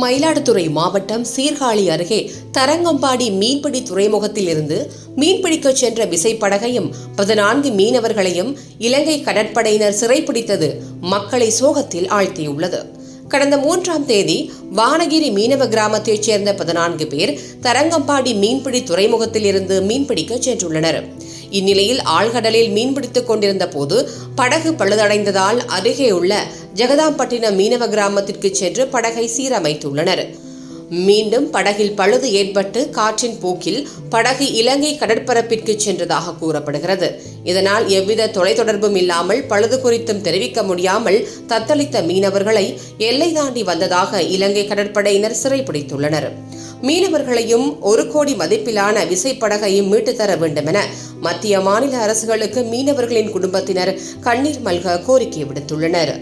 மயிலாடுதுறை மாவட்டம் சீர்காழி அருகே தரங்கம்பாடி மீன்பிடி துறைமுகத்தில் இருந்து மீன்பிடிக்க சென்ற விசைப்படகையும் 14 மீனவர்களையும் இலங்கை கடற்படையினர் சிறைப்பிடித்தது மக்களை சோகத்தில் ஆழ்த்தியுள்ளது. கடந்த 3ஆம் தேதி வானகிரி மீனவ கிராமத்தைச் சேர்ந்த 14 பேர் தரங்கம்பாடி மீன்பிடி துறைமுகத்தில் இருந்து மீன்பிடிக்க சென்றுள்ளனர். இந்நிலையில் ஆழ்கடலில் மீன்பிடித்துக் கொண்டிருந்த போது படகு பழுதடைந்ததால் அருகே உள்ள ஜெகதாம்பட்டினம் மீனவ கிராமத்திற்கு சென்று படகை சீரமைத்துள்ளனர். மீண்டும் படகில் பழுது ஏற்பட்டு காற்றின் போக்கில் படகு இலங்கை கடற்பரப்பிற்கு சென்றதாக கூறப்படுகிறது. இதனால் எவ்வித தொலைத்தொடர்பும் இல்லாமல் பழுது குறித்தும் தெரிவிக்க முடியாமல் தத்தளித்த மீனவர்களை எல்லை தாண்டி வந்ததாக இலங்கை கடற்படையினர் சிறைப்பிடித்துள்ளனர். மீனவர்களையும் 1 கோடி மதிப்பிலான விசைப்படகையும் மீட்டு தர வேண்டும் என மத்திய மாநில அரசுகளுக்கு மீனவர்களின் குடும்பத்தினர் கண்ணீர் மல்க கோரிக்கை விடுத்துள்ளனர்.